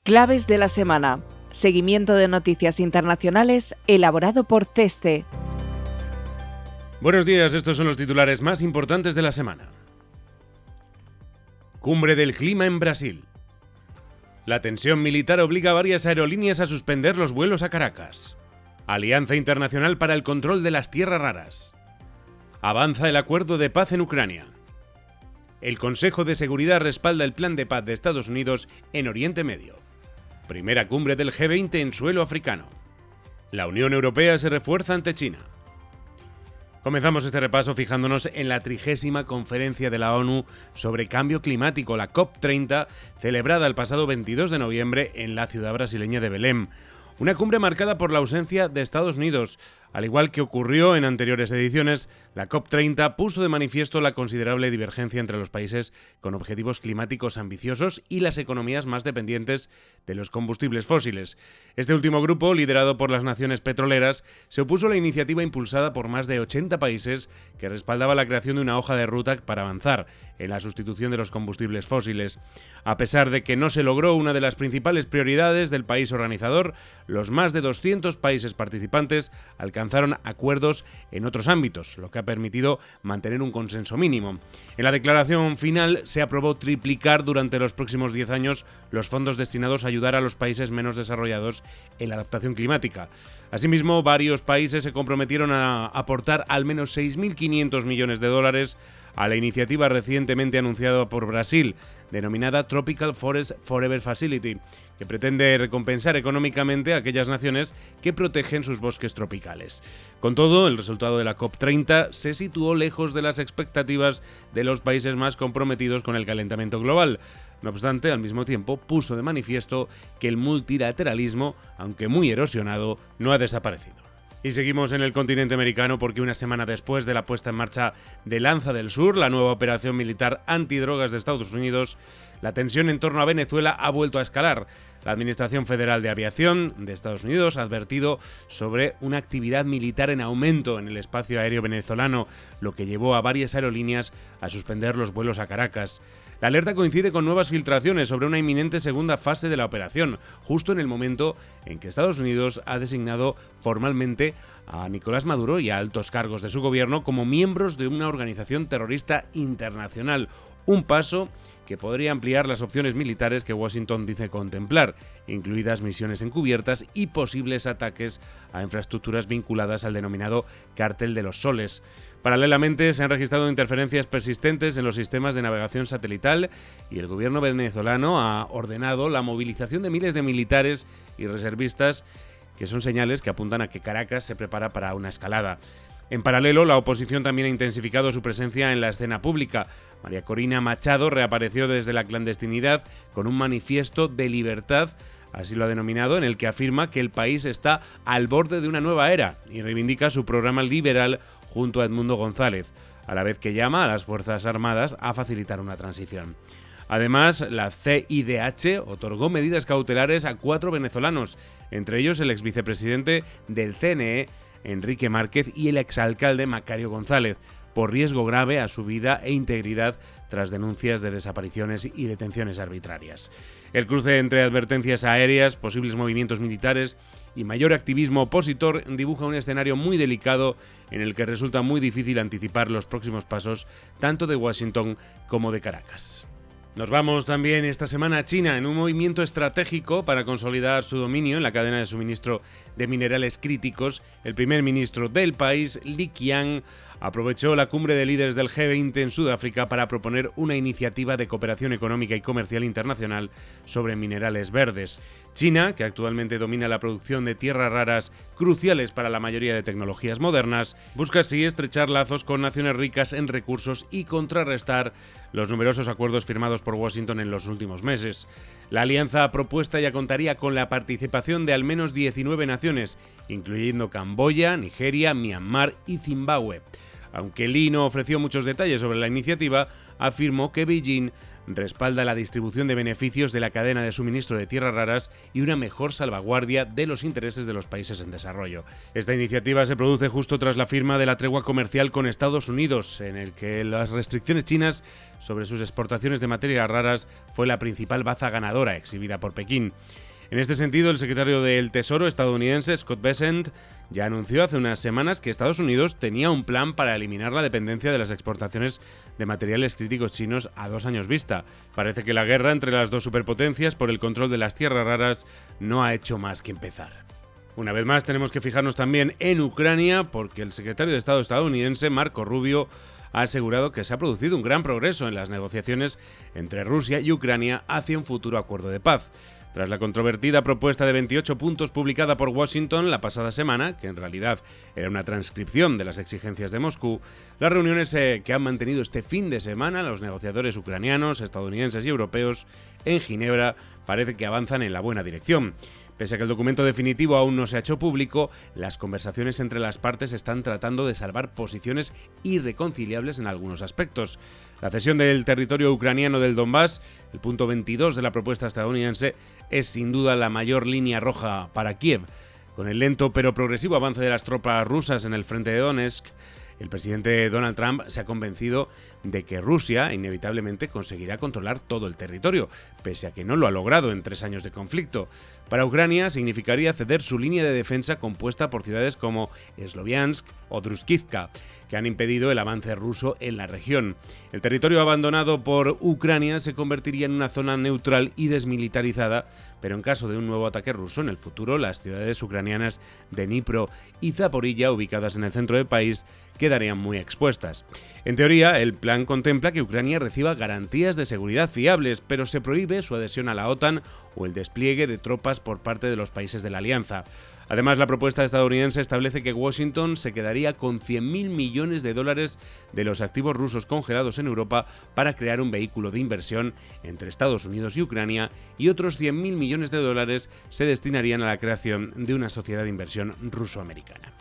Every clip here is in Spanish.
Claves de la semana. Seguimiento de noticias internacionales elaborado por CESTE. Buenos días, estos son los titulares más importantes de la semana. Cumbre del clima en Brasil. La tensión militar obliga a varias aerolíneas a suspender los vuelos a Caracas. Alianza Internacional para el Control de las Tierras Raras. Avanza el acuerdo de paz en Ucrania. El Consejo de Seguridad respalda el plan de paz de Estados Unidos en Oriente Medio. Primera cumbre del G20 en suelo africano. La Unión Europea se refuerza ante China. Comenzamos este repaso fijándonos en la 30ª Conferencia de la ONU sobre Cambio Climático, la COP30, celebrada el pasado 22 de noviembre en la ciudad brasileña de Belém. Una cumbre marcada por la ausencia de Estados Unidos. Al igual que ocurrió en anteriores ediciones, la COP30 puso de manifiesto la considerable divergencia entre los países con objetivos climáticos ambiciosos y las economías más dependientes de los combustibles fósiles. Este último grupo, liderado por las naciones petroleras, se opuso a la iniciativa impulsada por más de 80 países que respaldaba la creación de una hoja de ruta para avanzar en la sustitución de los combustibles fósiles. A pesar de que no se logró una de las principales prioridades del país organizador, los más de 200 países participantes alcanzaron acuerdos en otros ámbitos, lo que ha permitido mantener un consenso mínimo. En la declaración final se aprobó triplicar durante los próximos 10 años los fondos destinados a ayudar a los países menos desarrollados en la adaptación climática. Asimismo, varios países se comprometieron a aportar al menos 6.500 millones de dólares a la iniciativa recientemente anunciada por Brasil, denominada Tropical Forest Forever Facility, que pretende recompensar económicamente a aquellas naciones que protegen sus bosques tropicales. Con todo, el resultado de la COP30 se situó lejos de las expectativas de los países más comprometidos con el calentamiento global. No obstante, al mismo tiempo, puso de manifiesto que el multilateralismo, aunque muy erosionado, no ha desaparecido. Y seguimos en el continente americano porque una semana después de la puesta en marcha de Lanza del Sur, la nueva operación militar antidrogas de Estados Unidos, la tensión en torno a Venezuela ha vuelto a escalar. La Administración Federal de Aviación de Estados Unidos ha advertido sobre una actividad militar en aumento en el espacio aéreo venezolano, lo que llevó a varias aerolíneas a suspender los vuelos a Caracas. La alerta coincide con nuevas filtraciones sobre una inminente segunda fase de la operación, justo en el momento en que Estados Unidos ha designado formalmente a Nicolás Maduro y a altos cargos de su gobierno como miembros de una organización terrorista internacional, un paso que podría ampliar las opciones militares que Washington dice contemplar, incluidas misiones encubiertas y posibles ataques a infraestructuras vinculadas al denominado Cártel de los Soles. Paralelamente, se han registrado interferencias persistentes en los sistemas de navegación satelital y el gobierno venezolano ha ordenado la movilización de miles de militares y reservistas, que son señales que apuntan a que Caracas se prepara para una escalada. En paralelo, la oposición también ha intensificado su presencia en la escena pública. María Corina Machado reapareció desde la clandestinidad con un manifiesto de libertad, así lo ha denominado, en el que afirma que el país está al borde de una nueva era y reivindica su programa liberal junto a Edmundo González, a la vez que llama a las Fuerzas Armadas a facilitar una transición. Además, la CIDH otorgó medidas cautelares a 4 venezolanos, entre ellos el exvicepresidente del CNE, Enrique Márquez, y el exalcalde Macario González, por riesgo grave a su vida e integridad tras denuncias de desapariciones y detenciones arbitrarias. El cruce entre advertencias aéreas, posibles movimientos militares y mayor activismo opositor dibuja un escenario muy delicado en el que resulta muy difícil anticipar los próximos pasos tanto de Washington como de Caracas. Nos vamos también esta semana a China en un movimiento estratégico para consolidar su dominio en la cadena de suministro de minerales críticos. El primer ministro del país, Li Qiang, aprovechó la cumbre de líderes del G20 en Sudáfrica para proponer una iniciativa de cooperación económica y comercial internacional sobre minerales verdes. China, que actualmente domina la producción de tierras raras cruciales para la mayoría de tecnologías modernas, busca así estrechar lazos con naciones ricas en recursos y contrarrestar los numerosos acuerdos firmados por Washington en los últimos meses. La alianza propuesta ya contaría con la participación de al menos 19 naciones, incluyendo Camboya, Nigeria, Myanmar y Zimbabue. Aunque Li no ofreció muchos detalles sobre la iniciativa, afirmó que Beijing respalda la distribución de beneficios de la cadena de suministro de tierras raras y una mejor salvaguardia de los intereses de los países en desarrollo. Esta iniciativa se produce justo tras la firma de la tregua comercial con Estados Unidos, en el que las restricciones chinas sobre sus exportaciones de materias raras fue la principal baza ganadora exhibida por Pekín. En este sentido, el secretario del Tesoro estadounidense, Scott Bessent, ya anunció hace unas semanas que Estados Unidos tenía un plan para eliminar la dependencia de las exportaciones de materiales críticos chinos a 2 años vista. Parece que la guerra entre las dos superpotencias por el control de las tierras raras no ha hecho más que empezar. Una vez más tenemos que fijarnos también en Ucrania, porque el secretario de Estado estadounidense, Marco Rubio, ha asegurado que se ha producido un gran progreso en las negociaciones entre Rusia y Ucrania hacia un futuro acuerdo de paz. Tras la controvertida propuesta de 28 puntos publicada por Washington la pasada semana, que en realidad era una transcripción de las exigencias de Moscú, las reuniones que han mantenido este fin de semana los negociadores ucranianos, estadounidenses y europeos en Ginebra parece que avanzan en la buena dirección. Pese a que el documento definitivo aún no se ha hecho público, las conversaciones entre las partes están tratando de salvar posiciones irreconciliables en algunos aspectos. La cesión del territorio ucraniano del Donbass, el punto 22 de la propuesta estadounidense, es sin duda la mayor línea roja para Kiev. Con el lento pero progresivo avance de las tropas rusas en el frente de Donetsk, el presidente Donald Trump se ha convencido de que Rusia inevitablemente conseguirá controlar todo el territorio, pese a que no lo ha logrado en 3 años de conflicto. Para Ucrania significaría ceder su línea de defensa compuesta por ciudades como Sloviansk o Druskivka, que han impedido el avance ruso en la región. El territorio abandonado por Ucrania se convertiría en una zona neutral y desmilitarizada, pero en caso de un nuevo ataque ruso en el futuro, las ciudades ucranianas de Dnipro y Zaporilla, ubicadas en el centro del país, quedarían muy expuestas. En teoría, el plan contempla que Ucrania reciba garantías de seguridad fiables, pero se prohíbe su adhesión a la OTAN o el despliegue de tropas por parte de los países de la alianza. Además, la propuesta estadounidense establece que Washington se quedaría con $100.000 millones de los activos rusos congelados en Europa para crear un vehículo de inversión entre Estados Unidos y Ucrania, y otros $100.000 millones se destinarían a la creación de una sociedad de inversión ruso-americana.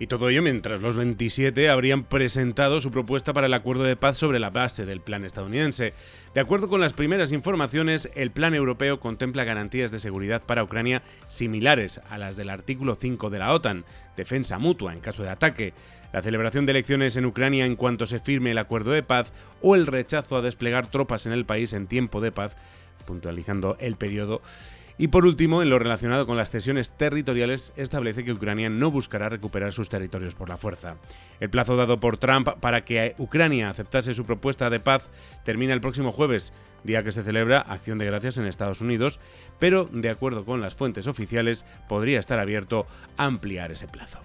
Y todo ello mientras los 27 habrían presentado su propuesta para el acuerdo de paz sobre la base del plan estadounidense. De acuerdo con las primeras informaciones, el plan europeo contempla garantías de seguridad para Ucrania similares a las del artículo 5 de la OTAN, defensa mutua en caso de ataque, la celebración de elecciones en Ucrania en cuanto se firme el acuerdo de paz o el rechazo a desplegar tropas en el país en tiempo de paz, puntualizando el periodo. Y por último, en lo relacionado con las cesiones territoriales, establece que Ucrania no buscará recuperar sus territorios por la fuerza. El plazo dado por Trump para que Ucrania aceptase su propuesta de paz termina el próximo jueves, día que se celebra Acción de Gracias en Estados Unidos, pero, de acuerdo con las fuentes oficiales, podría estar abierto a ampliar ese plazo.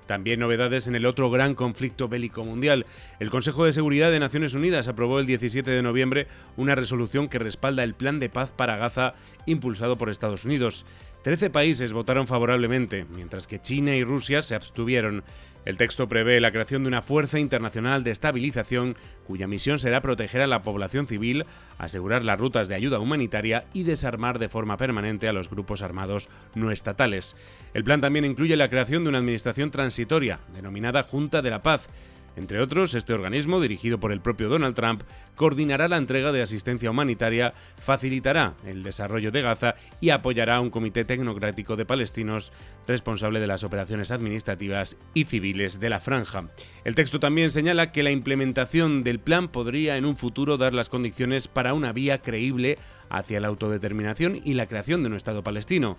También novedades en el otro gran conflicto bélico mundial. El Consejo de Seguridad de Naciones Unidas aprobó el 17 de noviembre una resolución que respalda el plan de paz para Gaza impulsado por Estados Unidos. 13 países votaron favorablemente, mientras que China y Rusia se abstuvieron. El texto prevé la creación de una fuerza internacional de estabilización cuya misión será proteger a la población civil, asegurar las rutas de ayuda humanitaria y desarmar de forma permanente a los grupos armados no estatales. El plan también incluye la creación de una administración transitoria, denominada Junta de la Paz. Entre otros, este organismo, dirigido por el propio Donald Trump, coordinará la entrega de asistencia humanitaria, facilitará el desarrollo de Gaza y apoyará a un comité tecnocrático de palestinos responsable de las operaciones administrativas y civiles de la franja. El texto también señala que la implementación del plan podría en un futuro dar las condiciones para una vía creíble hacia la autodeterminación y la creación de un Estado palestino.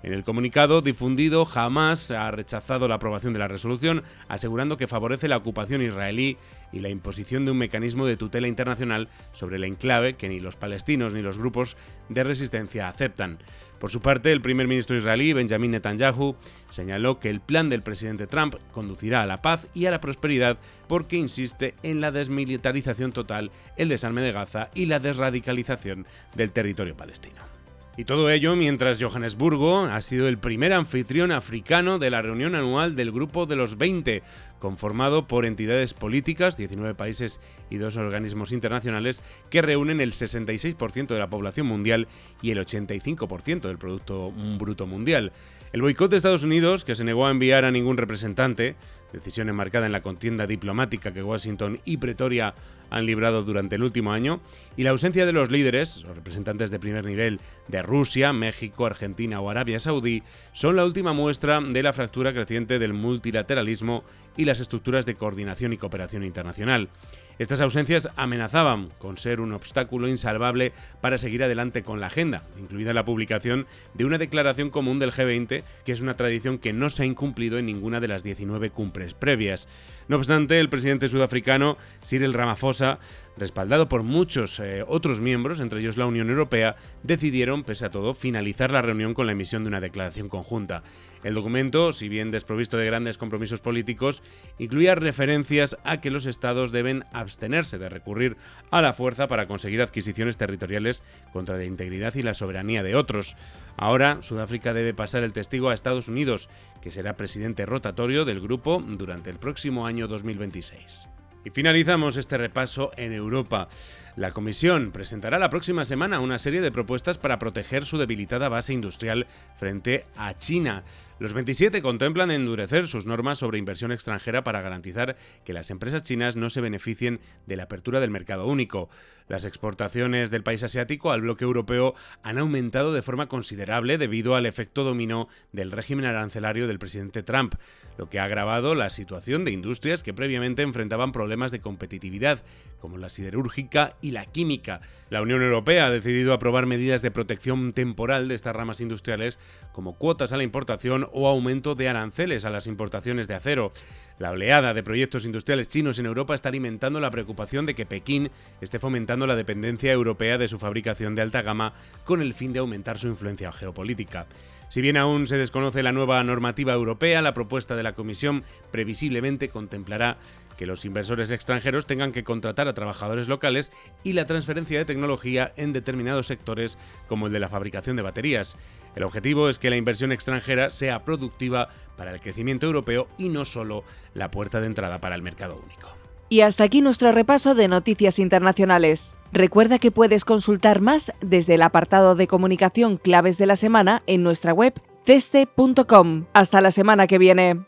En el comunicado difundido, Hamás ha rechazado la aprobación de la resolución, asegurando que favorece la ocupación israelí y la imposición de un mecanismo de tutela internacional sobre el enclave que ni los palestinos ni los grupos de resistencia aceptan. Por su parte, el primer ministro israelí, Benjamin Netanyahu, señaló que el plan del presidente Trump conducirá a la paz y a la prosperidad porque insiste en la desmilitarización total, el desarme de Gaza y la desradicalización del territorio palestino. Y todo ello mientras Johannesburgo ha sido el primer anfitrión africano de la reunión anual del Grupo de los 20, conformado por entidades políticas, 19 países y 2 organismos internacionales, que reúnen el 66% de la población mundial y el 85% del Producto Bruto Mundial. El boicot de Estados Unidos, que se negó a enviar a ningún representante, decisión enmarcada en la contienda diplomática que Washington y Pretoria han librado durante el último año, y la ausencia de los líderes, los representantes de primer nivel de Rusia, México, Argentina o Arabia Saudí, son la última muestra de la fractura creciente del multilateralismo y las estructuras de coordinación y cooperación internacional. Estas ausencias amenazaban con ser un obstáculo insalvable para seguir adelante con la agenda, incluida la publicación de una declaración común del G20, que es una tradición que no se ha incumplido en ninguna de las 19 cumbres previas. No obstante, el presidente sudafricano Cyril Ramaphosa, respaldado por muchos otros miembros, entre ellos la Unión Europea, decidieron, pese a todo, finalizar la reunión con la emisión de una declaración conjunta. El documento, si bien desprovisto de grandes compromisos políticos, incluía referencias a que los estados deben abstenerse de recurrir a la fuerza para conseguir adquisiciones territoriales contra la integridad y la soberanía de otros. Ahora, Sudáfrica debe pasar el testigo a Estados Unidos, que será presidente rotatorio del grupo durante el próximo año 2026. Y finalizamos este repaso en Europa. La Comisión presentará la próxima semana una serie de propuestas para proteger su debilitada base industrial frente a China. Los 27 contemplan endurecer sus normas sobre inversión extranjera para garantizar que las empresas chinas no se beneficien de la apertura del mercado único. Las exportaciones del país asiático al bloque europeo han aumentado de forma considerable debido al efecto dominó del régimen arancelario del presidente Trump, lo que ha agravado la situación de industrias que previamente enfrentaban problemas de competitividad, como la siderúrgica y la química. La Unión Europea ha decidido aprobar medidas de protección temporal de estas ramas industriales, como cuotas a la importación o aumento de aranceles a las importaciones de acero. La oleada de proyectos industriales chinos en Europa está alimentando la preocupación de que Pekín esté fomentando la dependencia europea de su fabricación de alta gama con el fin de aumentar su influencia geopolítica. Si bien aún se desconoce la nueva normativa europea, la propuesta de la Comisión previsiblemente contemplará que los inversores extranjeros tengan que contratar a trabajadores locales y la transferencia de tecnología en determinados sectores como el de la fabricación de baterías. El objetivo es que la inversión extranjera sea productiva para el crecimiento europeo y no solo la puerta de entrada para el mercado único. Y hasta aquí nuestro repaso de noticias internacionales. Recuerda que puedes consultar más desde el apartado de comunicación Claves de la Semana en nuestra web ceste.com. Hasta la semana que viene.